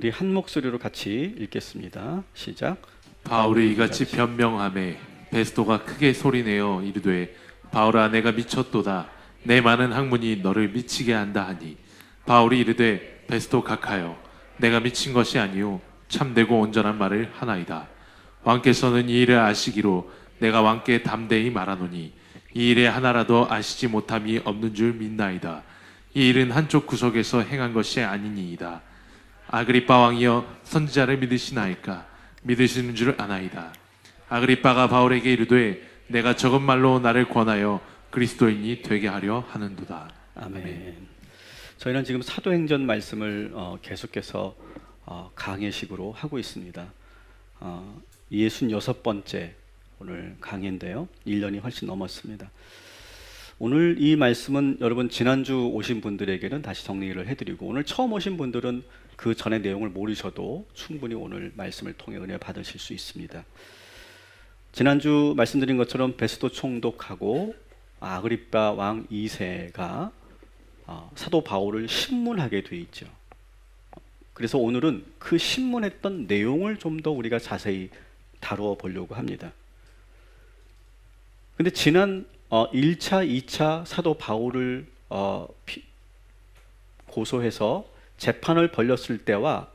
우리 한 목소리로 같이 읽겠습니다. 시작. 바울이 이같이 변명하매 베스도가 크게 소리내어 이르되 바울아 내가 미쳤도다. 내 많은 학문이 너를 미치게 한다 하니 바울이 이르되 베스도 각하여 내가 미친 것이 아니요 참되고 온전한 말을 하나이다. 왕께서는 이 일을 아시기로 내가 왕께 담대히 말하노니 이 일에 하나라도 아시지 못함이 없는 줄 믿나이다. 이 일은 한쪽 구석에서 행한 것이 아니니이다. 아그리빠 왕이여 선지자를 믿으시나이까? 믿으시는 줄 아나이다. 아그리빠가 바울에게 이르되 내가 적은 말로 나를 권하여 그리스도인이 되게 하려 하는도다. 아멘. 저희는 지금 사도행전 말씀을 계속해서 강해식으로 하고 있습니다. 66번째 오늘 강의인데요. 1년이 훨씬 넘었습니다. 오늘 이 말씀은 여러분 지난주 오신 분들에게는 다시 정리를 해드리고 오늘 처음 오신 분들은 그 전의 내용을 모르셔도 충분히 오늘 말씀을 통해 은혜 받으실 수 있습니다. 지난주 말씀드린 것처럼 베스도 총독하고 아그리빠 왕 2세가 사도 바울을 신문하게 돼 있죠. 그래서 오늘은 그 신문했던 내용을 좀 더 우리가 자세히 다루어 보려고 합니다. 근데 지난 1차, 2차 사도 바울을 고소해서 재판을 벌였을 때와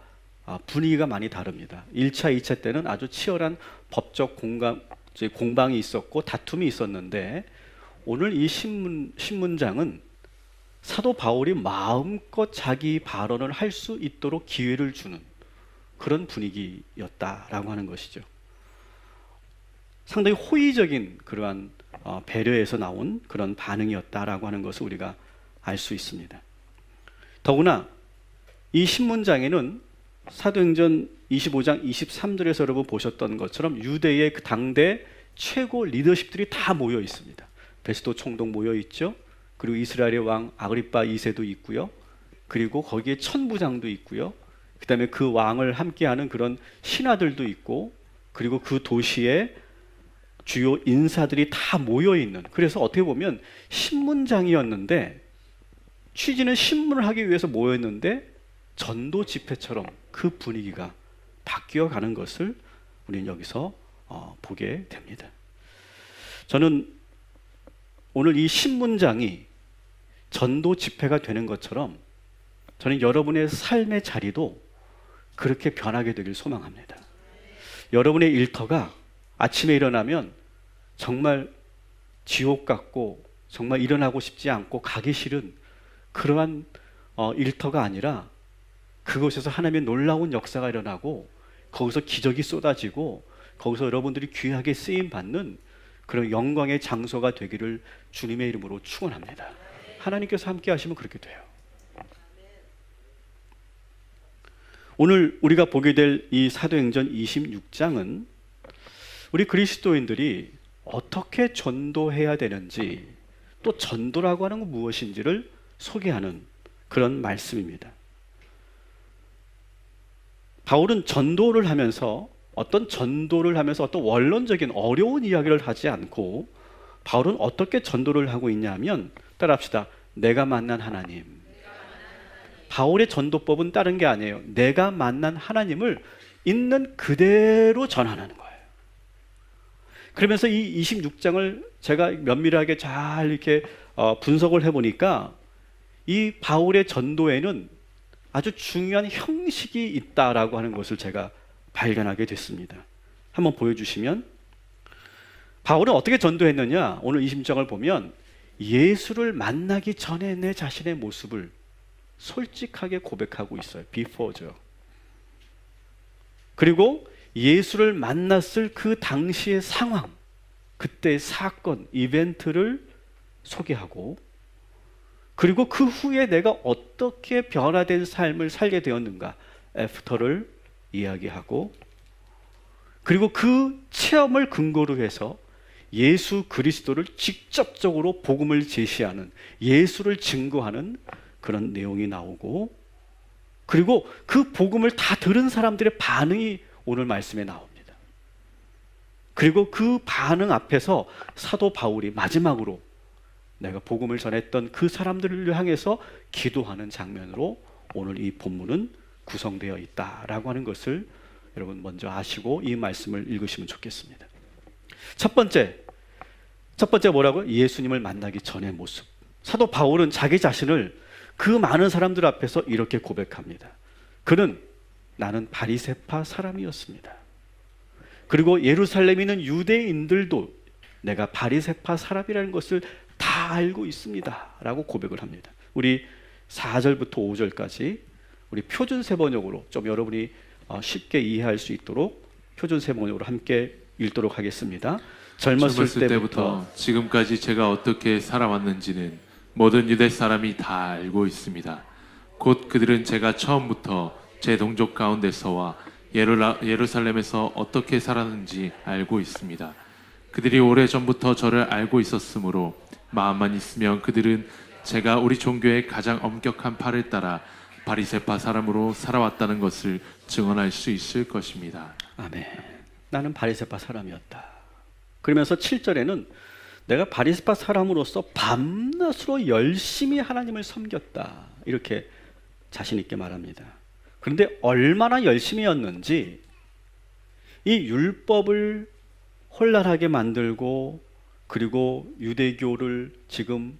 분위기가 많이 다릅니다. 1차, 2차 때는 아주 치열한 법적 공방이 있었고 다툼이 있었는데 오늘 이 신문장은 사도 바울이 마음껏 자기 발언을 할 수 있도록 기회를 주는 그런 분위기였다라고 하는 것이죠. 상당히 호의적인 그러한 배려에서 나온 그런 반응이었다라고 하는 것을 우리가 알 수 있습니다. 더구나 이 신문장에는 사도행전 25장 23절에서 여러분 보셨던 것처럼 유대의 그 당대 최고 리더십들이 다 모여 있습니다. 베스도 총독 모여 있죠. 그리고 이스라엘의 왕 아그리빠 2세도 있고요. 그리고 거기에 천부장도 있고요. 그 다음에 그 왕을 함께하는 그런 신하들도 있고 그리고 그 도시에 주요 인사들이 다 모여 있는, 그래서 어떻게 보면 신문장이었는데 취지는 신문을 하기 위해서 모였는데 전도 집회처럼 그 분위기가 바뀌어 가는 것을 우리는 여기서 보게 됩니다. 저는 오늘 이 신문장이 전도 집회가 되는 것처럼 저는 여러분의 삶의 자리도 그렇게 변하게 되길 소망합니다. 여러분의 일터가 아침에 일어나면 정말 지옥 같고 정말 일어나고 싶지 않고 가기 싫은 그러한 일터가 아니라 그곳에서 하나님의 놀라운 역사가 일어나고 거기서 기적이 쏟아지고 거기서 여러분들이 귀하게 쓰임받는 그런 영광의 장소가 되기를 주님의 이름으로 축원합니다. 하나님께서 함께 하시면 그렇게 돼요. 오늘 우리가 보게 될 이 사도행전 26장은 우리 그리스도인들이 어떻게 전도해야 되는지 또 전도라고 하는 건 무엇인지를 소개하는 그런 말씀입니다. 바울은 전도를 하면서 어떤 원론적인 어려운 이야기를 하지 않고 바울은 어떻게 전도를 하고 있냐면 따라합시다. 내가 만난 하나님. 바울의 전도법은 다른 게 아니에요. 내가 만난 하나님을 있는 그대로 전하는 거예요. 그러면서 이 26장을 제가 면밀하게 잘 이렇게 분석을 해보니까 이 바울의 전도에는 아주 중요한 형식이 있다라고 하는 것을 제가 발견하게 됐습니다. 한번 보여주시면 바울은 어떻게 전도했느냐? 오늘 26장을 보면 예수를 만나기 전에 내 자신의 모습을 솔직하게 고백하고 있어요. before죠. 그리고 예수를 만났을 그 당시의 상황, 그때의 사건, 이벤트를 소개하고 그리고 그 후에 내가 어떻게 변화된 삶을 살게 되었는가, 애프터를 이야기하고 그리고 그 체험을 근거로 해서 예수 그리스도를 직접적으로 복음을 제시하는, 예수를 증거하는 그런 내용이 나오고 그리고 그 복음을 다 들은 사람들의 반응이 오늘 말씀에 나옵니다. 그리고 그 반응 앞에서 사도 바울이 마지막으로 내가 복음을 전했던 그 사람들을 향해서 기도하는 장면으로 오늘 이 본문은 구성되어 있다라고 하는 것을 여러분 먼저 아시고 이 말씀을 읽으시면 좋겠습니다. 첫 번째 뭐라고요? 예수님을 만나기 전의 모습. 사도 바울은 자기 자신을 그 많은 사람들 앞에서 이렇게 고백합니다. 그는 나는 바리새파 사람이었습니다. 그리고 예루살렘에 있는 유대인들도 내가 바리새파 사람이라는 것을 다 알고 있습니다 라고 고백을 합니다. 우리 4절부터 5절까지 우리 표준세 번역으로 좀 여러분이 쉽게 이해할 수 있도록 표준세 번역으로 함께 읽도록 하겠습니다. 젊었을 때부터 지금까지 제가 어떻게 살아왔는지는 모든 유대 사람이 다 알고 있습니다. 곧 그들은 제가 처음부터 제 동족 가운데서와 예루살렘에서 어떻게 살았는지 알고 있습니다. 그들이 오래전부터 저를 알고 있었으므로 마음만 있으면 그들은 제가 우리 종교의 가장 엄격한 팔을 따라 바리새파 사람으로 살아왔다는 것을 증언할 수 있을 것입니다. 아멘. 나는 바리새파 사람이었다. 그러면서 7절에는 내가 바리새파 사람으로서 밤낮으로 열심히 하나님을 섬겼다. 이렇게 자신 있게 말합니다. 그런데 얼마나 열심히였는지 이 율법을 혼란하게 만들고 그리고 유대교를 지금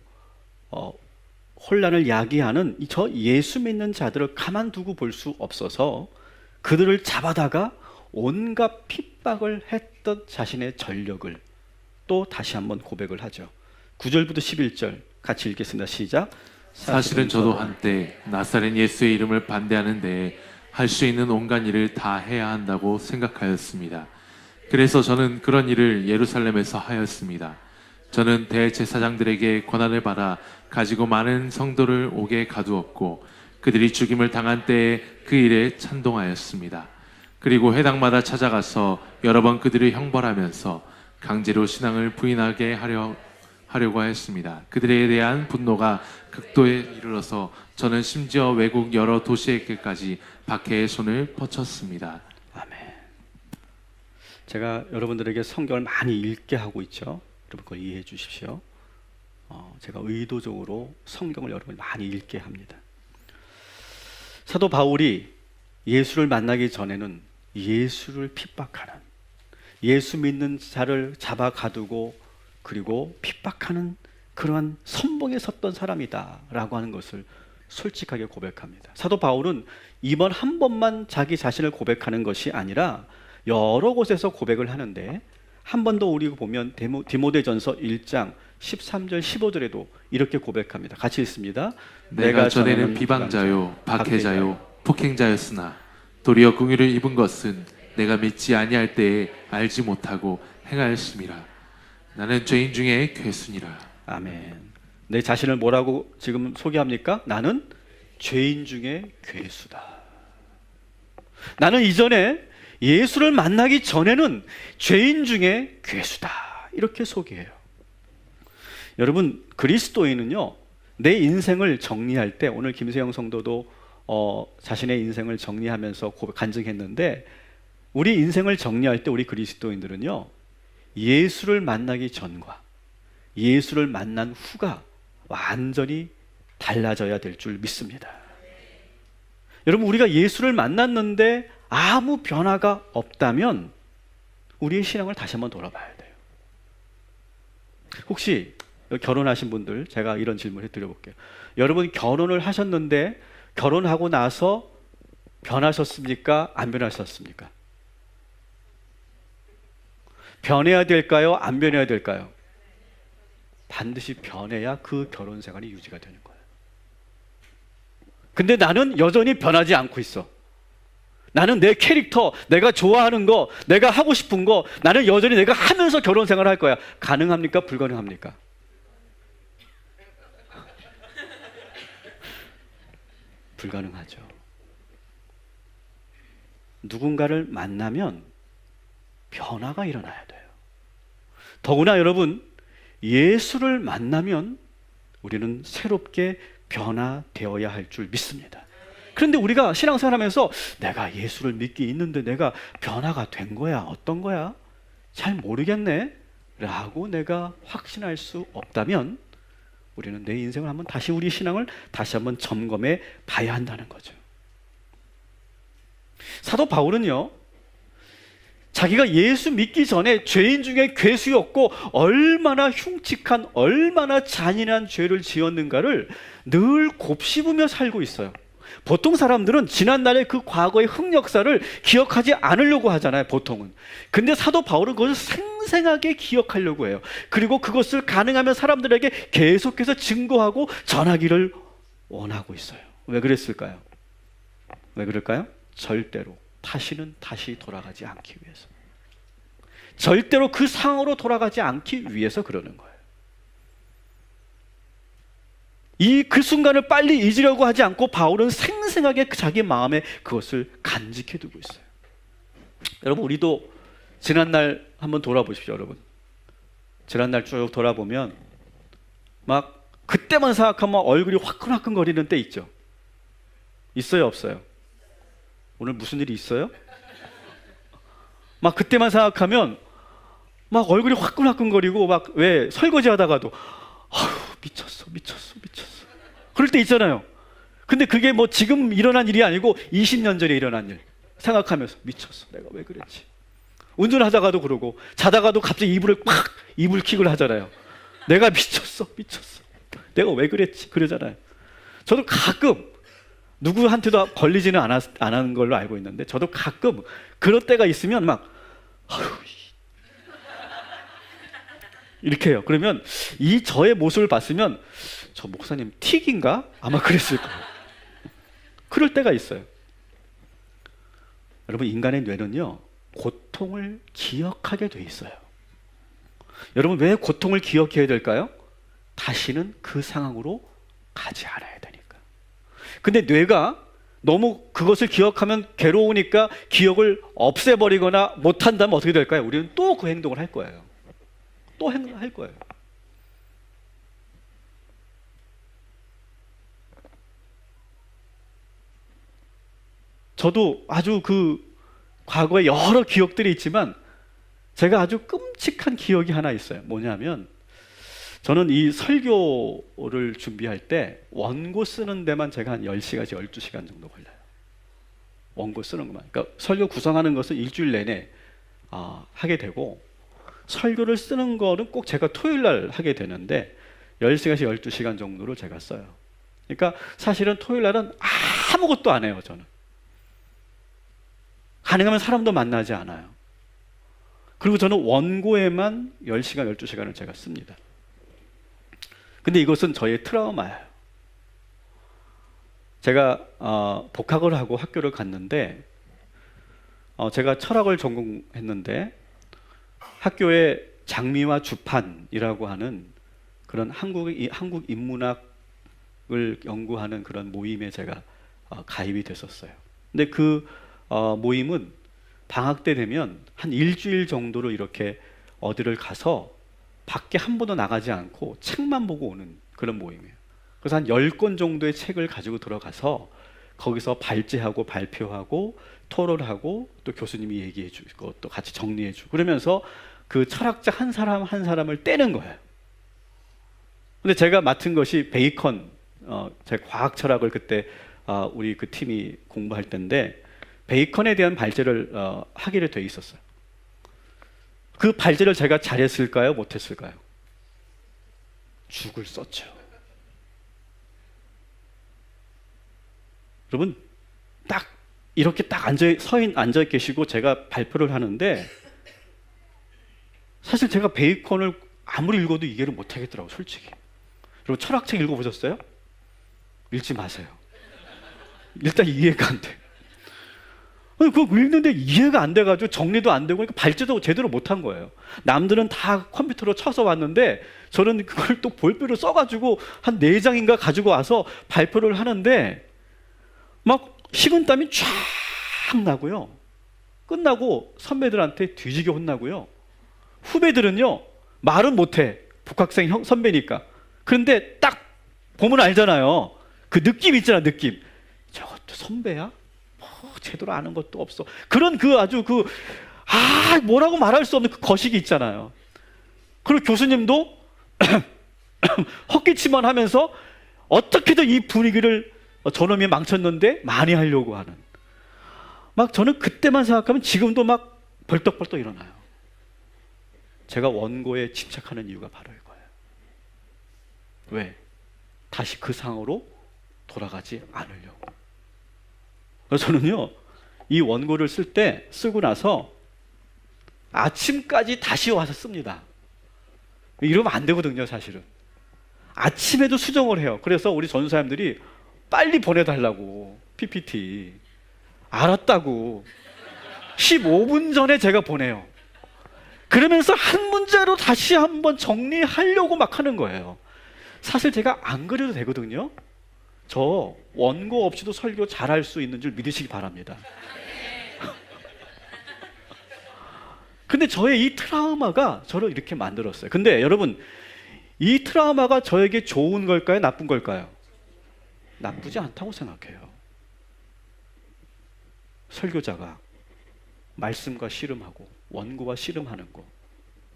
혼란을 야기하는 저 예수 믿는 자들을 가만두고 볼 수 없어서 그들을 잡아다가 온갖 핍박을 했던 자신의 전력을 또 다시 한번 고백을 하죠. 9절부터 11절 같이 읽겠습니다. 시작. 사실은 저도 한때 나사렛 예수의 이름을 반대하는데 할 수 있는 온갖 일을 다 해야 한다고 생각하였습니다. 그래서 저는 그런 일을 예루살렘에서 하였습니다. 저는 대제사장들에게 권한을 받아 가지고 많은 성도를 옥에 가두었고 그들이 죽임을 당한 때에 그 일에 찬동하였습니다. 그리고 회당마다 찾아가서 여러 번 그들을 형벌하면서 강제로 신앙을 부인하게 하려고 했습니다. 그들에 대한 분노가 극도에 이르러서 저는 심지어 외국 여러 도시에게까지 박해의 손을 뻗쳤습니다. 아멘. 제가 여러분들에게 성경을 많이 읽게 하고 있죠. 여러분 그걸 이해해 주십시오. 제가 의도적으로 성경을 여러분 많이 읽게 합니다. 사도 바울이 예수를 만나기 전에는 예수를 핍박하는, 예수 믿는 자를 잡아 가두고 그리고 핍박하는 그러한 선봉에 섰던 사람이다라고 하는 것을 솔직하게 고백합니다. 사도 바울은 이번 한 번만 자기 자신을 고백하는 것이 아니라 여러 곳에서 고백을 하는데 한 번 더 우리 보면 디모데전서 1장 13절 15절에도 이렇게 고백합니다. 같이 읽습니다. 내가 전에는 비방자요 박해자요 폭행자였으나 도리어 긍휼을 입은 것은 내가 믿지 아니할 때에 알지 못하고 행하였음이라. 나는 죄인 중에 괴순이라. 아멘. 내 자신을 뭐라고 지금 소개합니까? 나는 죄인 중에 괴수다. 나는 이전에 예수를 만나기 전에는 죄인 중에 괴수다. 이렇게 소개해요. 여러분, 그리스도인은요, 내 인생을 정리할 때, 오늘 김세영 성도도 자신의 인생을 정리하면서 간증했는데, 우리 인생을 정리할 때 우리 그리스도인들은요, 예수를 만나기 전과 예수를 만난 후가 완전히 달라져야 될 줄 믿습니다. 여러분, 우리가 예수를 만났는데 아무 변화가 없다면 우리의 신앙을 다시 한번 돌아봐야 돼요. 혹시 결혼하신 분들, 제가 이런 질문을 해드려볼게요. 여러분 결혼을 하셨는데 결혼하고 나서 변하셨습니까? 안 변하셨습니까? 변해야 될까요? 안 변해야 될까요? 반드시 변해야 그 결혼 생활이 유지가 되는 거예요. 근데 나는 여전히 변하지 않고 있어. 나는 내 캐릭터, 내가 좋아하는 거, 내가 하고 싶은 거, 나는 여전히 내가 하면서 결혼 생활을 할 거야. 가능합니까? 불가능합니까? 불가능하죠. 누군가를 만나면 변화가 일어나야 돼요. 더구나 여러분, 예수를 만나면 우리는 새롭게 변화되어야 할 줄 믿습니다. 그런데 우리가 신앙생활하면서 내가 예수를 믿기 있는데 내가 변화가 된 거야, 어떤 거야? 잘 모르겠네 라고 내가 확신할 수 없다면 우리는 내 인생을 한번 다시, 우리 신앙을 다시 한번 점검해 봐야 한다는 거죠. 사도 바울은요, 자기가 예수 믿기 전에 죄인 중에 괴수였고 얼마나 흉측한, 얼마나 잔인한 죄를 지었는가를 늘 곱씹으며 살고 있어요. 보통 사람들은 지난날의 그 과거의 흑역사를 기억하지 않으려고 하잖아요, 보통은. 근데 사도 바울은 그것을 생생하게 기억하려고 해요. 그리고 그것을 가능하면 사람들에게 계속해서 증거하고 전하기를 원하고 있어요. 왜 그랬을까요? 왜 그럴까요? 절대로 다시는 다시 돌아가지 않기 위해서. 절대로 그 상황으로 돌아가지 않기 위해서 그러는 거예요. 그 순간을 빨리 잊으려고 하지 않고 바울은 생생하게 자기 마음에 그것을 간직해 두고 있어요. 여러분, 우리도 지난날 한번 돌아보십시오. 여러분, 지난날 쭉 돌아보면 막 그때만 생각하면 얼굴이 화끈화끈거리는 때 있죠. 있어요, 없어요? 오늘 무슨 일이 있어요? 막 그때만 생각하면 막 얼굴이 화끈화끈거리고 막 왜 설거지 하다가도 미쳤어 그럴 때 있잖아요. 근데 그게 뭐 지금 일어난 일이 아니고 20년 전에 일어난 일 생각하면서 미쳤어, 내가 왜 그랬지. 운전하다가도 그러고 자다가도 갑자기 이불킥을 하잖아요. 내가 미쳤어 내가 왜 그랬지 그러잖아요. 저도 가끔 누구한테도 걸리지는 않은 걸로 알고 있는데 저도 가끔 그럴 때가 있으면 막 이렇게 해요. 그러면 이 저의 모습을 봤으면 저 목사님 틱인가? 아마 그랬을 거예요. 그럴 때가 있어요. 여러분, 인간의 뇌는요, 고통을 기억하게 돼 있어요. 여러분, 왜 고통을 기억해야 될까요? 다시는 그 상황으로 가지 않아야 되니까. 근데 뇌가 너무 그것을 기억하면 괴로우니까 기억을 없애버리거나 못한다면 어떻게 될까요? 우리는 또 그 행동을 할 거예요. 또 할 거예요. 저도 아주 그 과거에 여러 기억들이 있지만 제가 아주 끔찍한 기억이 하나 있어요. 뭐냐면 저는 이 설교를 준비할 때 원고 쓰는 데만 제가 한 10시간에서 12시간 정도 걸려요. 원고 쓰는 것만. 그러니까 설교 구성하는 것은 일주일 내내 하게 되고 설교를 쓰는 거는 꼭 제가 토요일 날 하게 되는데 10시간에서 12시간 정도를 제가 써요. 그러니까 사실은 토요일 날은 아무것도 안 해요, 저는. 가능하면 사람도 만나지 않아요. 그리고 저는 원고에만 10시간, 12시간을 제가 씁니다. 근데 이것은 저의 트라우마예요. 제가 복학을 하고 학교를 갔는데 제가 철학을 전공했는데 학교에 장미와 주판이라고 하는 그런 한국 인문학을 연구하는 그런 모임에 제가 가입이 됐었어요. 근데 그 모임은 방학 때 되면 한 일주일 정도로 이렇게 어디를 가서 밖에 한 번도 나가지 않고 책만 보고 오는 그런 모임이에요. 그래서 한 10권 정도의 책을 가지고 들어가서 거기서 발제하고 발표하고 토론하고 또 교수님이 얘기해 주고 또 같이 정리해 주고 그러면서 그 철학자 한 사람 한 사람을 떼는 거예요. 근데 제가 맡은 것이 베이컨, 제 과학 철학을 그때 우리 그 팀이 공부할 때인데 베이컨에 대한 발제를 하기로 돼 있었어요. 그 발제를 제가 잘했을까요? 못했을까요? 죽을 썼죠. 여러분, 딱 이렇게 딱 앉아 계시고 제가 발표를 하는데 사실 제가 베이컨을 아무리 읽어도 이해를 못하겠더라고요, 솔직히. 여러분, 철학책 읽어보셨어요? 읽지 마세요. 일단 이해가 안 돼. 그거 읽는데 이해가 안 돼가지고 정리도 안 되고 그러니까 발제도 제대로 못한 거예요. 남들은 다 컴퓨터로 쳐서 왔는데 저는 그걸 또 볼펜으로 써가지고 한 4장인가 가지고 와서 발표를 하는데 막 식은땀이 쫙 나고요. 끝나고 선배들한테 뒤지게 혼나고요. 후배들은요 말은 못해. 복학생 선배니까. 그런데 딱 보면 알잖아요. 그 느낌 있잖아, 느낌. 저것도 선배야? 제대로 아는 것도 없어. 그런 그 아주 뭐라고 말할 수 없는 그 거식이 있잖아요. 그리고 교수님도 헛기침만 하면서 어떻게든 이 분위기를 저놈이 망쳤는데 많이 하려고 하는 막 저는 그때만 생각하면 지금도 막 벌떡벌떡 일어나요. 제가 원고에 집착하는 이유가 바로 이거예요. 왜? 다시 그 상황으로 돌아가지 않으려고. 그래서 저는요, 이 원고를 쓰고 나서 아침까지 다시 와서 씁니다. 이러면 안 되거든요, 사실은. 아침에도 수정을 해요. 그래서 우리 전사님들이 빨리 보내달라고, PPT. 알았다고. 15분 전에 제가 보내요. 그러면서 한 문제로 다시 한번 정리하려고 막 하는 거예요. 사실 제가 안 그래도 되거든요. 저 원고 없이도 설교 잘할 수 있는 줄 믿으시기 바랍니다. 근데 저의 이 트라우마가 저를 이렇게 만들었어요. 근데 여러분, 이 트라우마가 저에게 좋은 걸까요? 나쁜 걸까요? 나쁘지 않다고 생각해요. 설교자가 말씀과 씨름하고 원고와 씨름하는 거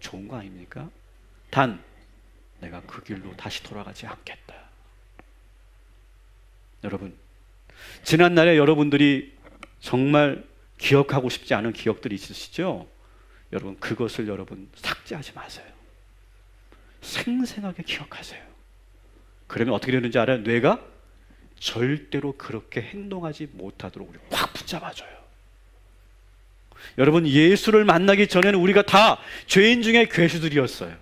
좋은 거 아닙니까? 단 내가 그 길로 다시 돌아가지 않겠다. 여러분, 지난날에 여러분들이 정말 기억하고 싶지 않은 기억들이 있으시죠? 여러분, 그것을 여러분 삭제하지 마세요. 생생하게 기억하세요. 그러면 어떻게 되는지 알아요? 뇌가 절대로 그렇게 행동하지 못하도록 우리 확 붙잡아줘요. 여러분, 예수를 만나기 전에는 우리가 다 죄인 중에 괴수들이었어요.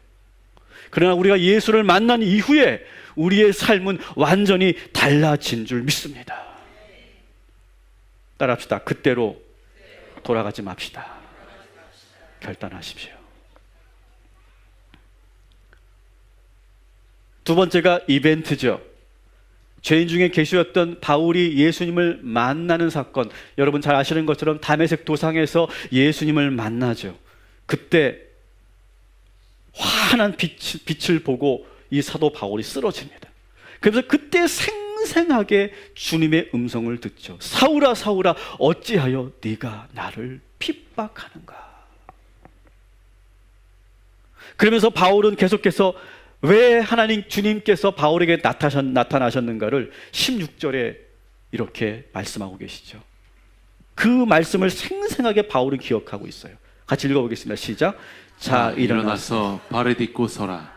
그러나 우리가 예수를 만난 이후에 우리의 삶은 완전히 달라진 줄 믿습니다. 따라합시다. 그때로 돌아가지 맙시다. 결단하십시오. 두 번째가 이벤트죠. 죄인 중에 계시였던 바울이 예수님을 만나는 사건, 여러분 잘 아시는 것처럼 다메섹 도상에서 예수님을 만나죠. 그때 환한 빛을 보고 이 사도 바울이 쓰러집니다. 그래서 그때 생생하게 주님의 음성을 듣죠. 사울아 사울아 어찌하여 네가 나를 핍박하는가. 그러면서 바울은 계속해서 왜 하나님 주님께서 바울에게 나타나셨는가를 16절에 이렇게 말씀하고 계시죠. 그 말씀을 생생하게 바울은 기억하고 있어요. 같이 읽어보겠습니다. 시작. 자, 일어나서 발을 딛고 서라.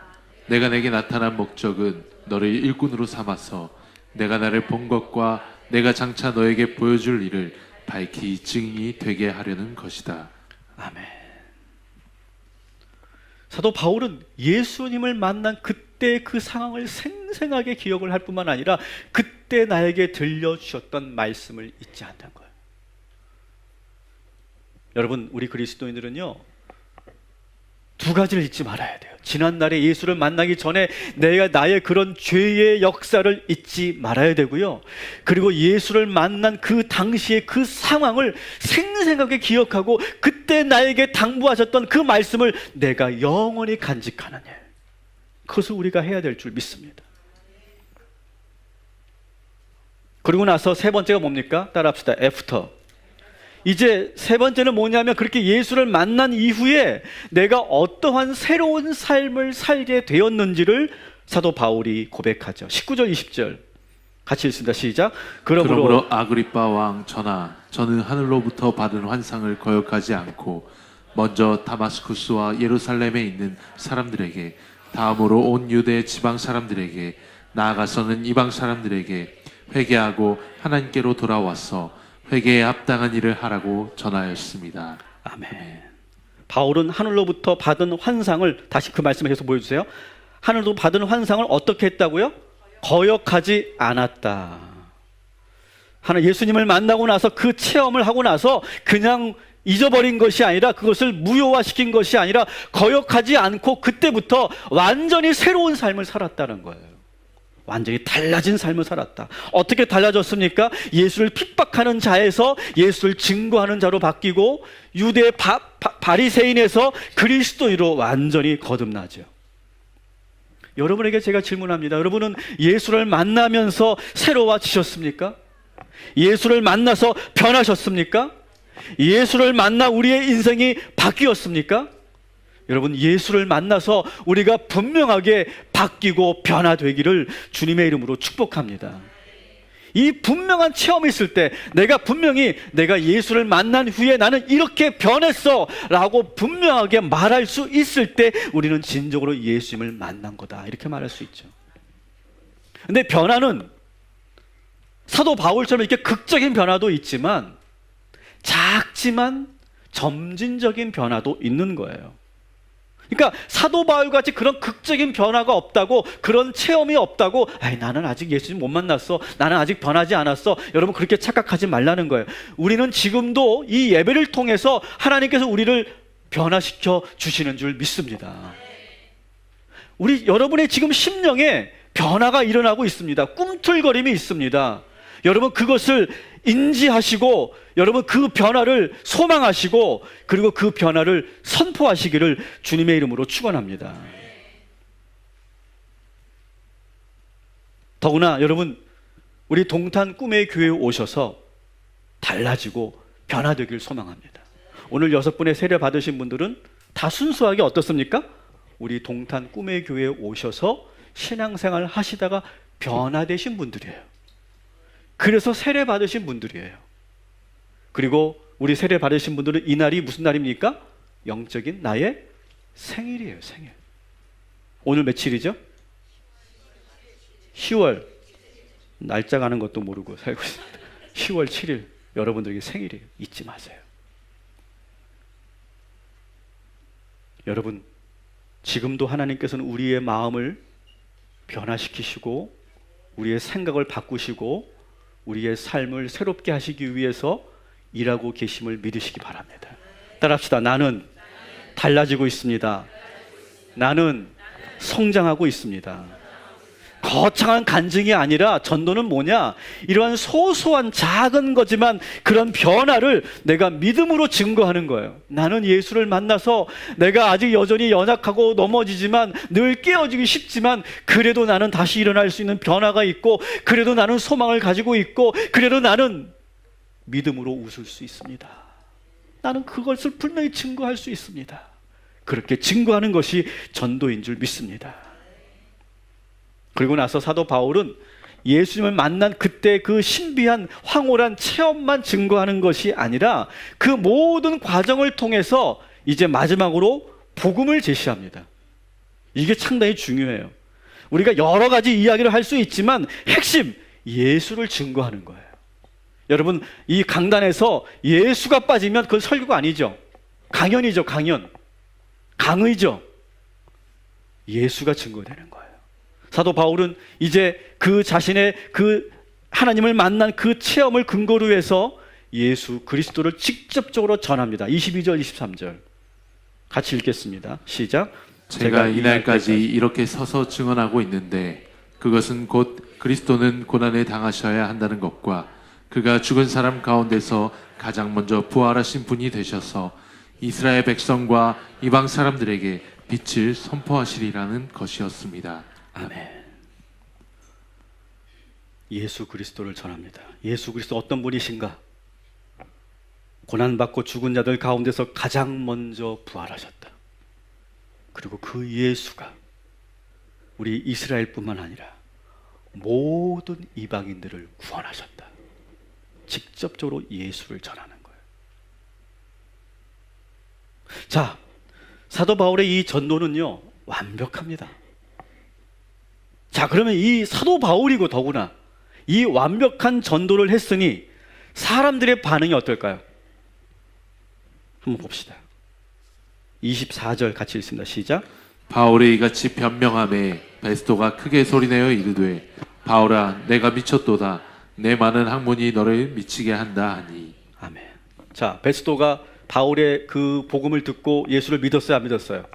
내가 내게 나타난 목적은 너를 일꾼으로 삼아서 내가 나를 본 것과 내가 장차 너에게 보여줄 일을 밝히 증인이 되게 하려는 것이다. 아멘. 사도 바울은 예수님을 만난 그때 그 상황을 생생하게 기억을 할 뿐만 아니라 그때 나에게 들려주셨던 말씀을 잊지 않는 거예요. 여러분, 우리 그리스도인들은요, 두 가지를 잊지 말아야 돼요. 지난날에 예수를 만나기 전에 내가 나의 그런 죄의 역사를 잊지 말아야 되고요. 그리고 예수를 만난 그 당시의 그 상황을 생생하게 기억하고 그때 나에게 당부하셨던 그 말씀을 내가 영원히 간직하는 일. 그것을 우리가 해야 될 줄 믿습니다. 그리고 나서 세 번째가 뭡니까? 따라합시다. 애프터. 이제 세 번째는 뭐냐면 그렇게 예수를 만난 이후에 내가 어떠한 새로운 삶을 살게 되었는지를 사도 바울이 고백하죠. 19절 20절 같이 읽습니다. 시작. 그러므로 아그리빠 왕 전하, 저는 하늘로부터 받은 환상을 거역하지 않고 먼저 다마스쿠스와 예루살렘에 있는 사람들에게, 다음으로 온 유대 지방 사람들에게, 나아가서는 이방 사람들에게 회개하고 하나님께로 돌아와서 회개에 합당한 일을 하라고 전하였습니다. 아멘. 바울은 하늘로부터 받은 환상을 다시 그 말씀을 계속 보여주세요. 하늘로부터 받은 환상을 어떻게 했다고요? 거역하지 않았다. 예수님을 만나고 나서 그 체험을 하고 나서 그냥 잊어버린 것이 아니라 그것을 무효화시킨 것이 아니라 거역하지 않고 그때부터 완전히 새로운 삶을 살았다는 거예요. 완전히 달라진 삶을 살았다. 어떻게 달라졌습니까? 예수를 핍박하는 자에서 예수를 증거하는 자로 바뀌고 유대 바리새인에서 그리스도인으로 완전히 거듭나죠. 여러분에게 제가 질문합니다. 여러분은 예수를 만나면서 새로워지셨습니까? 예수를 만나서 변하셨습니까? 예수를 만나 우리의 인생이 바뀌었습니까? 여러분, 예수를 만나서 우리가 분명하게 바뀌고 변화되기를 주님의 이름으로 축복합니다. 이 분명한 체험이 있을 때 내가 분명히 내가 예수를 만난 후에 나는 이렇게 변했어 라고 분명하게 말할 수 있을 때 우리는 진정으로 예수님을 만난 거다 이렇게 말할 수 있죠. 근데 변화는 사도 바울처럼 이렇게 극적인 변화도 있지만 작지만 점진적인 변화도 있는 거예요. 그러니까 사도 바울같이 그런 극적인 변화가 없다고, 그런 체험이 없다고 나는 아직 예수님 못 만났어, 나는 아직 변하지 않았어, 여러분 그렇게 착각하지 말라는 거예요. 우리는 지금도 이 예배를 통해서 하나님께서 우리를 변화시켜 주시는 줄 믿습니다. 여러분의 지금 심령에 변화가 일어나고 있습니다. 꿈틀거림이 있습니다. 여러분 그것을 인지하시고 여러분 그 변화를 소망하시고 그리고 그 변화를 선포하시기를 주님의 이름으로 축원합니다. 더구나 여러분 우리 동탄 꿈의 교회에 오셔서 달라지고 변화되길 소망합니다. 오늘 6분의 세례 받으신 분들은 다 순수하게 어떻습니까? 우리 동탄 꿈의 교회에 오셔서 신앙생활 하시다가 변화되신 분들이에요. 그래서 세례 받으신 분들이에요. 그리고 우리 세례 받으신 분들은 이 날이 무슨 날입니까? 영적인 나의 생일이에요. 생일. 오늘 며칠이죠? 10월. 날짜 가는 것도 모르고 살고 있습니다. 10월 7일 여러분들에게 생일이에요. 잊지 마세요. 여러분 지금도 하나님께서는 우리의 마음을 변화시키시고 우리의 생각을 바꾸시고 우리의 삶을 새롭게 하시기 위해서 일하고 계심을 믿으시기 바랍니다. 따라합시다. 나는 달라지고 있습니다. 나는 성장하고 있습니다. 거창한 간증이 아니라 전도는 뭐냐? 이러한 소소한 작은 거지만 그런 변화를 내가 믿음으로 증거하는 거예요. 나는 예수를 만나서 내가 아직 여전히 연약하고 넘어지지만 늘 깨어지기 쉽지만 그래도 나는 다시 일어날 수 있는 변화가 있고 그래도 나는 소망을 가지고 있고 그래도 나는 믿음으로 웃을 수 있습니다. 나는 그것을 분명히 증거할 수 있습니다. 그렇게 증거하는 것이 전도인 줄 믿습니다. 그리고 나서 사도 바울은 예수님을 만난 그때 그 신비한 황홀한 체험만 증거하는 것이 아니라 그 모든 과정을 통해서 이제 마지막으로 복음을 제시합니다. 이게 상당히 중요해요. 우리가 여러 가지 이야기를 할 수 있지만 핵심 예수를 증거하는 거예요. 여러분 이 강단에서 예수가 빠지면 그건 설교가 아니죠. 강연이죠. 강의죠. 예수가 증거되는 거예요. 사도 바울은 이제 그 자신의 그 하나님을 만난 그 체험을 근거로 해서 예수 그리스도를 직접적으로 전합니다. 22절 23절 같이 읽겠습니다. 시작. 제가 이날까지 이렇게 서서 증언하고 있는데 그것은 곧 그리스도는 고난을 당하셔야 한다는 것과 그가 죽은 사람 가운데서 가장 먼저 부활하신 분이 되셔서 이스라엘 백성과 이방 사람들에게 빛을 선포하시리라는 것이었습니다. 아멘. 예수 그리스도를 전합니다. 예수 그리스도 어떤 분이신가? 고난받고 죽은 자들 가운데서 가장 먼저 부활하셨다. 그리고 그 예수가 우리 이스라엘뿐만 아니라 모든 이방인들을 구원하셨다. 직접적으로 예수를 전하는 거예요. 자, 사도 바울의 이 전도는요 완벽합니다. 자, 그러면 이 사도 바울이고 더구나 이 완벽한 전도를 했으니 사람들의 반응이 어떨까요? 한번 봅시다. 24절 같이 읽습니다. 시작. 바울이 이같이 변명하매 베스도가 크게 소리내어 이르되 바울아 내가 미쳤도다 내 많은 학문이 너를 미치게 한다 하니. 아멘. 자, 베스도가 바울의 그 복음을 듣고 예수를 믿었어요, 안 믿었어요?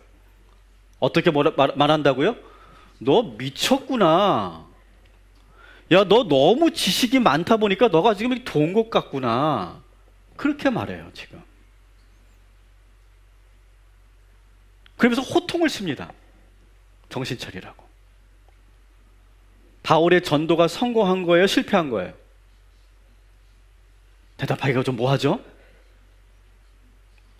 어떻게 말한다고요? 너 미쳤구나. 야, 너 너무 지식이 많다 보니까 너가 지금 이렇게 돈 것 같구나. 그렇게 말해요, 지금. 그러면서 호통을 칩니다. 정신 차리라고. 바울의 전도가 성공한 거예요? 실패한 거예요? 대답하기가 좀 뭐하죠?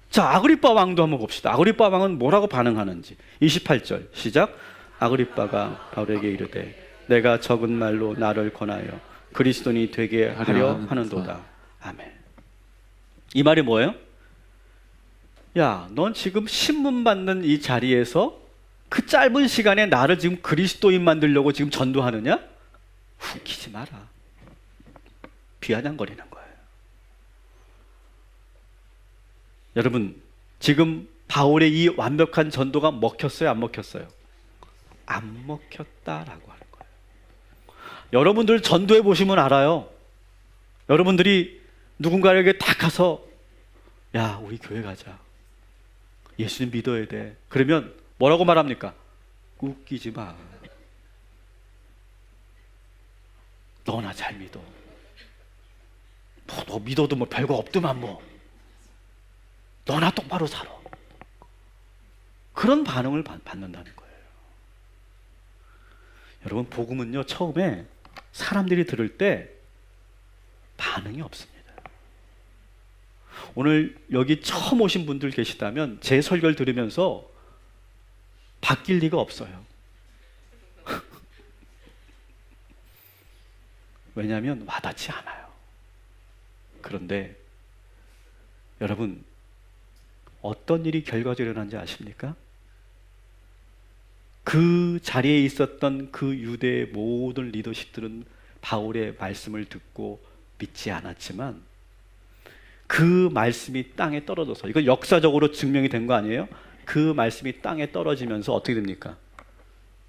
자, 아그리빠 왕도 한번 봅시다. 아그리빠 왕은 뭐라고 반응하는지. 28절 시작. 아그리빠가 바울에게 이르되 내가 적은 말로 나를 권하여 그리스도인이 되게 하려 하려 하는도다. 아멘. 이 말이 뭐예요? 야, 넌 지금 신문 받는 이 자리에서 그 짧은 시간에 나를 지금 그리스도인 만들려고 지금 전도하느냐? 웃기지 마라. 비아냥거리는 거예요. 여러분, 지금 바울의 이 완벽한 전도가 먹혔어요? 안 먹혔어요? 안 먹혔다라고 하는 거예요. 여러분들 전도해 보시면 알아요. 여러분들이 누군가에게 딱 가서 야, 우리 교회 가자. 예수님 믿어야 돼. 그러면 뭐라고 말합니까? 웃기지 마. 너나 잘 믿어. 너 믿어도 뭐 별거 없더만 뭐. 너나 똑바로 살아. 그런 반응을 받는다는 거예요. 여러분, 복음은요, 처음에 사람들이 들을 때 반응이 없습니다. 오늘 여기 처음 오신 분들 계시다면 제 설교를 들으면서 바뀔 리가 없어요. 왜냐하면 와닿지 않아요. 그런데 여러분, 어떤 일이 결과적으로 일어난지 아십니까? 그 자리에 있었던 그 유대의 모든 리더십들은 바울의 말씀을 듣고 믿지 않았지만 그 말씀이 땅에 떨어져서, 이건 역사적으로 증명이 된 거 아니에요? 그 말씀이 땅에 떨어지면서 어떻게 됩니까?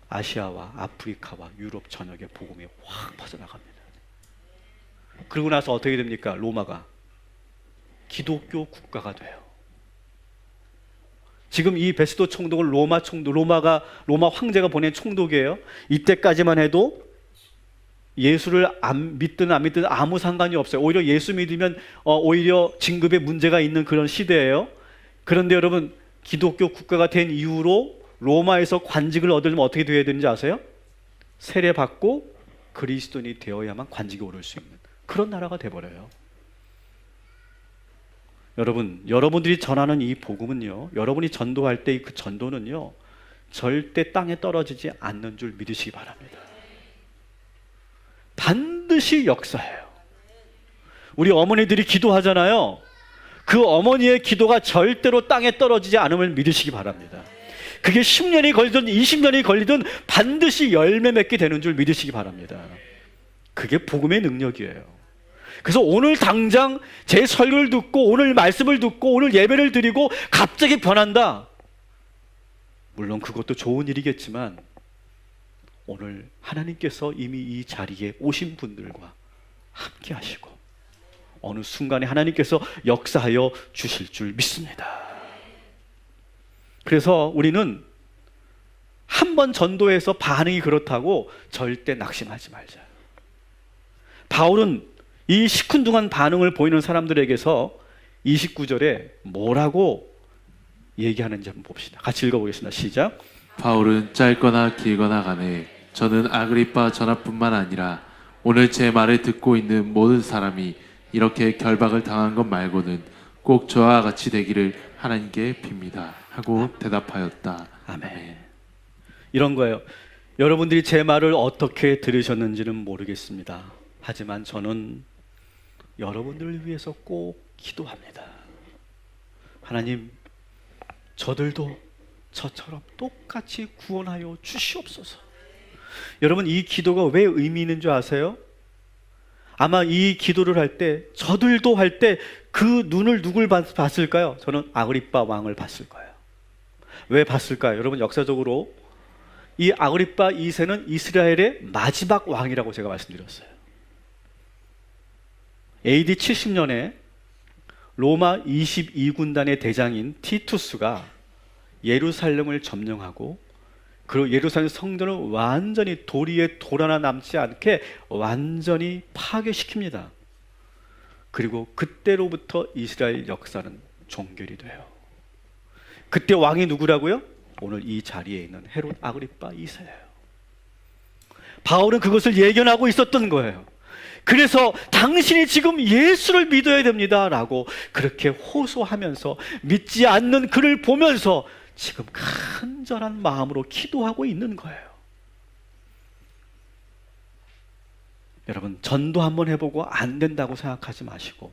아시아와 아프리카와 유럽 전역에 복음이 확 퍼져나갑니다. 그러고 나서 어떻게 됩니까? 로마가 기독교 국가가 돼요. 지금 이 베스도 총독은 로마 황제가 보낸 총독이에요. 이때까지만 해도 예수를 안 믿든 안 믿든 아무 상관이 없어요. 오히려 예수 믿으면 오히려 진급에 문제가 있는 그런 시대예요. 그런데 여러분, 기독교 국가가 된 이후로 로마에서 관직을 얻으려면 어떻게 되어야 되는지 아세요? 세례받고 그리스도인이 되어야만 관직에 오를 수 있는 그런 나라가 돼버려요. 여러분, 여러분들이 전하는 이 복음은요, 여러분이 전도할 때 그 전도는요, 절대 땅에 떨어지지 않는 줄 믿으시기 바랍니다. 반드시 역사해요. 우리 어머니들이 기도하잖아요. 그 어머니의 기도가 절대로 땅에 떨어지지 않음을 믿으시기 바랍니다. 그게 10년이 걸리든 20년이 걸리든 반드시 열매 맺게 되는 줄 믿으시기 바랍니다. 그게 복음의 능력이에요. 그래서 오늘 당장 제 설교를 듣고 오늘 말씀을 듣고 오늘 예배를 드리고 갑자기 변한다. 물론 그것도 좋은 일이겠지만 오늘 하나님께서 이미 이 자리에 오신 분들과 함께 하시고 어느 순간에 하나님께서 역사하여 주실 줄 믿습니다. 그래서 우리는 한 번 전도해서 반응이 그렇다고 절대 낙심하지 말자. 바울은 이 시큰둥한 반응을 보이는 사람들에게서 29절에 뭐라고 얘기하는지 한번 봅시다. 같이 읽어보겠습니다. 시작. 바울은 짧거나 길거나 간에 저는 아그리빠 전하뿐만 아니라 오늘 제 말을 듣고 있는 모든 사람이 이렇게 결박을 당한 것 말고는 꼭 저와 같이 되기를 하나님께 빕니다 하고 대답하였다. 아멘. 이런 거예요. 여러분들이 제 말을 어떻게 들으셨는지는 모르겠습니다. 하지만 저는 여러분들을 위해서 꼭 기도합니다. 하나님, 저들도 저처럼 똑같이 구원하여 주시옵소서. 여러분, 이 기도가 왜 의미 있는 줄 아세요? 아마 이 기도를 할 때, 저들도 할 때 그 눈을 누굴 봤을까요? 저는 아그리빠 왕을 봤을 거예요. 왜 봤을까요? 여러분, 역사적으로 이 아그리빠 2세는 이스라엘의 마지막 왕이라고 제가 말씀드렸어요. AD 70년에 로마 22군단의 대장인 티투스가 예루살렘을 점령하고 그리고 예루살렘 성전을 완전히 돌 위에 돌 하나 남지 않게 완전히 파괴시킵니다. 그리고 그때로부터 이스라엘 역사는 종결이 돼요. 그때 왕이 누구라고요? 오늘 이 자리에 있는 헤롯 아그리빠 2세예요. 바울은 그것을 예견하고 있었던 거예요. 그래서 당신이 지금 예수를 믿어야 됩니다 라고 그렇게 호소하면서 믿지 않는 그를 보면서 지금 간절한 마음으로 기도하고 있는 거예요. 여러분, 전도 한번 해보고 안 된다고 생각하지 마시고,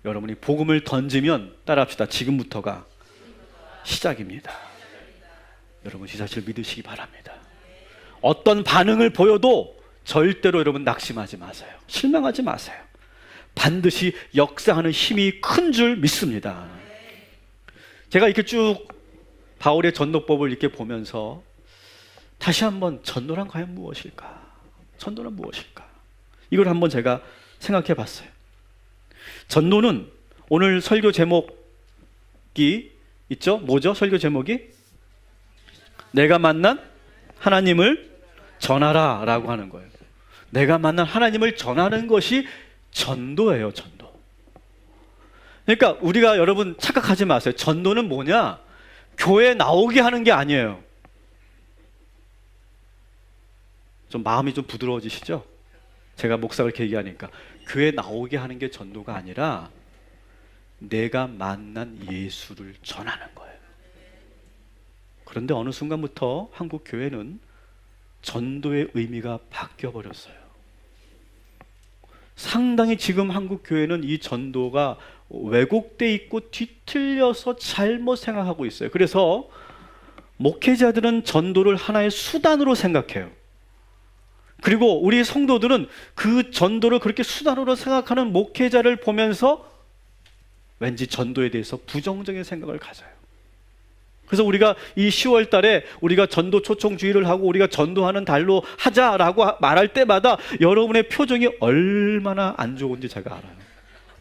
여러분이 복음을 던지면 따라합시다. 지금부터가 시작입니다. 여러분, 이 사실을 믿으시기 바랍니다. 어떤 반응을 보여도 절대로 여러분 낙심하지 마세요. 실망하지 마세요. 반드시 역사하는 힘이 큰 줄 믿습니다. 제가 이렇게 쭉 바울의 전도법을 이렇게 보면서 다시 한번 전도란 과연 무엇일까? 전도란 무엇일까? 이걸 한번 제가 생각해 봤어요. 전도는 오늘 설교 제목이 있죠? 뭐죠? 설교 제목이? 내가 만난 하나님을 전하라 라고 하는 거예요. 내가 만난 하나님을 전하는 것이 전도예요. 전도. 그러니까 우리가, 여러분 착각하지 마세요. 전도는 뭐냐? 교회 나오게 하는 게 아니에요. 좀 마음이 좀 부드러워지시죠? 제가 목사를 이렇게 얘기하니까. 교회 나오게 하는 게 전도가 아니라 내가 만난 예수를 전하는 거예요. 그런데 어느 순간부터 한국 교회는 전도의 의미가 바뀌어 버렸어요. 상당히 지금 한국 교회는 이 전도가 왜곡돼 있고 뒤틀려서 잘못 생각하고 있어요. 그래서 목회자들은 전도를 하나의 수단으로 생각해요. 그리고 우리 성도들은 그 전도를 그렇게 수단으로 생각하는 목회자를 보면서 왠지 전도에 대해서 부정적인 생각을 가져요. 그래서 우리가 이 10월 달에 우리가 전도 초청 주의를 하고 우리가 전도하는 달로 하자라고 말할 때마다 여러분의 표정이 얼마나 안 좋은지 제가 알아요.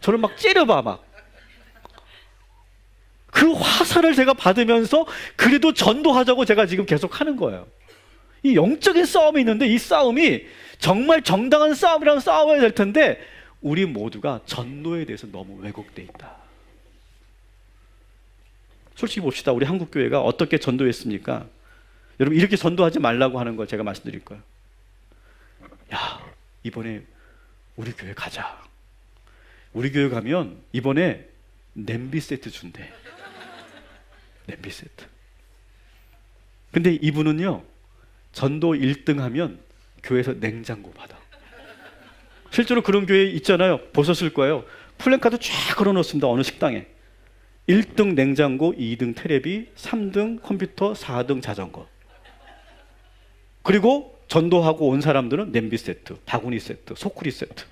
저를 막 찌르봐 막. 그 화살을 제가 받으면서 그래도 전도하자고 제가 지금 계속 하는 거예요. 이 영적인 싸움이 있는데 이 싸움이 정말 정당한 싸움이라고 싸워야 될 텐데 우리 모두가 전도에 대해서 너무 왜곡돼 있다. 솔직히 봅시다. 우리 한국교회가 어떻게 전도했습니까? 여러분, 이렇게 전도하지 말라고 하는 걸 제가 말씀드릴 거예요. 야, 이번에 우리 교회 가자. 우리 교회 가면 이번에 냄비 세트 준대. 냄비 세트. 근데 이분은요, 전도 1등 하면 교회에서 냉장고 받아. 실제로 그런 교회 있잖아요. 보셨을 거예요. 플랜카드 쫙 걸어놓습니다. 어느 식당에. 1등 냉장고, 2등 테레비, 3등 컴퓨터, 4등 자전거. 그리고 전도하고 온 사람들은 냄비 세트, 바구니 세트, 소쿠리 세트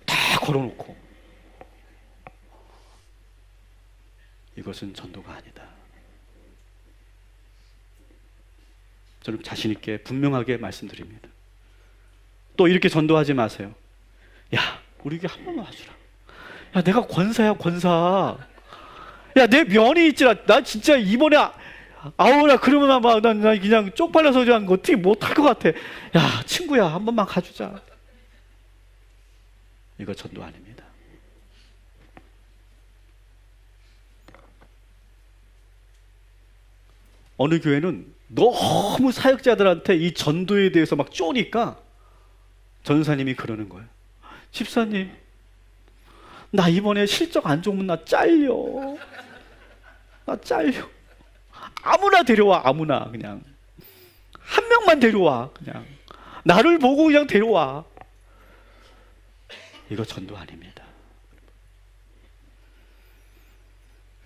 다 걸어놓고. 이것은 전도가 아니다. 저는 자신 있게 분명하게 말씀드립니다. 또 이렇게 전도하지 마세요. 야, 우리 교회 한 번만 와주라. 야, 내가 권사야, 권사. 야, 내 면이 있지라. 나 진짜 이번에 아우라 그러면 막 난 그냥 쪽팔려서 그냥 어떻게 못할 것 같아. 야, 친구야, 한 번만 가주자. 이거 전도 아닙니다. 어느 교회는 너무 사역자들한테 이 전도에 대해서 막 쪼니까 전사님이 그러는 거예요. 집사님, 나 이번에 실적 안 좋으면 나 잘려. 나 잘려. 아무나 데려와. 아무나. 그냥 한 명만 데려와. 그냥 나를 보고 그냥 데려와. 이거 전도 아닙니다.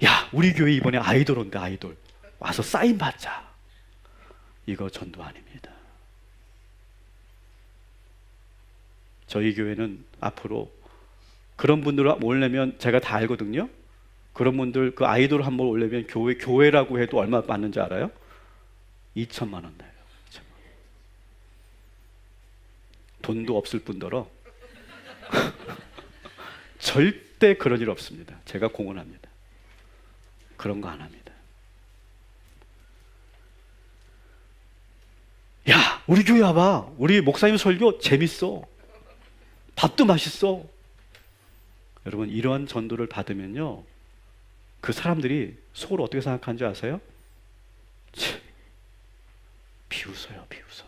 야, 우리 교회 이번에 아이돌 온대. 아이돌 와서 사인 받자. 이거 전도 아닙니다. 저희 교회는 앞으로 그런 분들 오려면 제가 다 알거든요. 그런 분들 그 아이돌 한번 오려면 교회라고 해도 얼마 받는지 알아요? 2천만 원 내요. 2천만 원. 돈도 없을 뿐더러 절대 그런 일 없습니다. 제가 공언합니다. 그런 거 안 합니다. 야, 우리 교회 와봐. 우리 목사님 설교 재밌어. 밥도 맛있어. 여러분, 이러한 전도를 받으면요, 그 사람들이 속으로 어떻게 생각하는지 아세요? 비웃어요, 비웃어.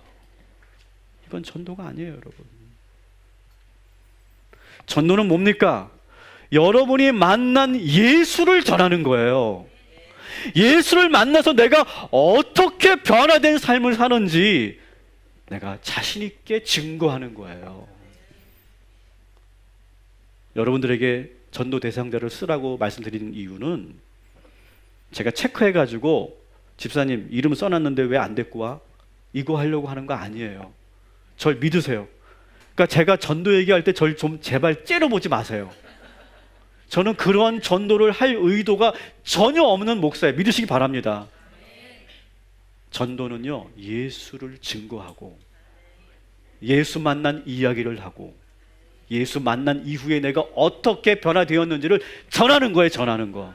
이건 전도가 아니에요, 여러분. 전도는 뭡니까? 여러분이 만난 예수를 전하는 거예요. 예수를 만나서 내가 어떻게 변화된 삶을 사는지 내가 자신 있게 증거하는 거예요. 여러분들에게 전도 대상자를 쓰라고 말씀드리는 이유는 제가 체크해가지고 집사님 이름 써놨는데 왜 안 데리고 와? 이거 하려고 하는 거 아니에요. 절 믿으세요. 그러니까 제가 전도 얘기할 때 절 좀 제발 째려보지 마세요. 저는 그러한 전도를 할 의도가 전혀 없는 목사예요. 믿으시기 바랍니다. 전도는요, 예수를 증거하고 예수 만난 이야기를 하고 예수 만난 이후에 내가 어떻게 변화되었는지를 전하는 거예요. 전하는 거.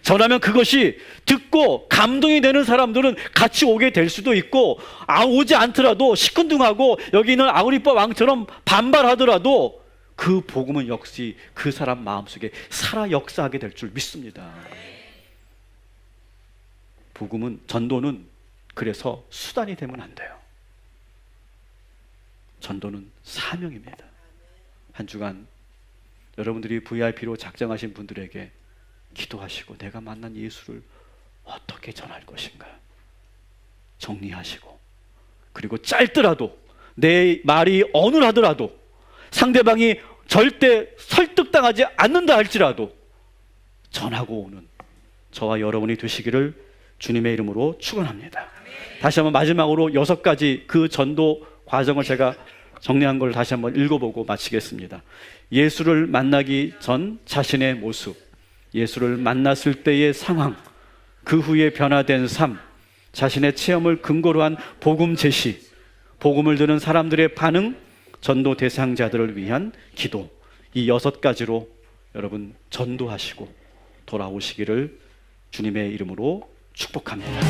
전하면 그것이 듣고 감동이 되는 사람들은 같이 오게 될 수도 있고, 오지 않더라도 시큰둥하고 여기 있는 아그리빠 왕처럼 반발하더라도 그 복음은 역시 그 사람 마음속에 살아 역사하게 될 줄 믿습니다. 복음은, 전도는 그래서 수단이 되면 안 돼요. 전도는 사명입니다. 한 주간 여러분들이 VIP로 작정하신 분들에게 기도하시고 내가 만난 예수를 어떻게 전할 것인가 정리하시고, 그리고 짧더라도 내 말이 어눌하더라도 상대방이 절대 설득당하지 않는다 할지라도 전하고 오는 저와 여러분이 되시기를 주님의 이름으로 축원합니다. 다시 한번 마지막으로 6가지 그 전도 과정을 제가 정리한 걸 다시 한번 읽어보고 마치겠습니다. 예수를 만나기 전 자신의 모습, 예수를 만났을 때의 상황, 그 후에 변화된 삶, 자신의 체험을 근거로 한 복음 제시, 복음을 듣는 사람들의 반응, 전도 대상자들을 위한 기도, 이 6가지로 여러분 전도하시고 돌아오시기를 주님의 이름으로 축복합니다.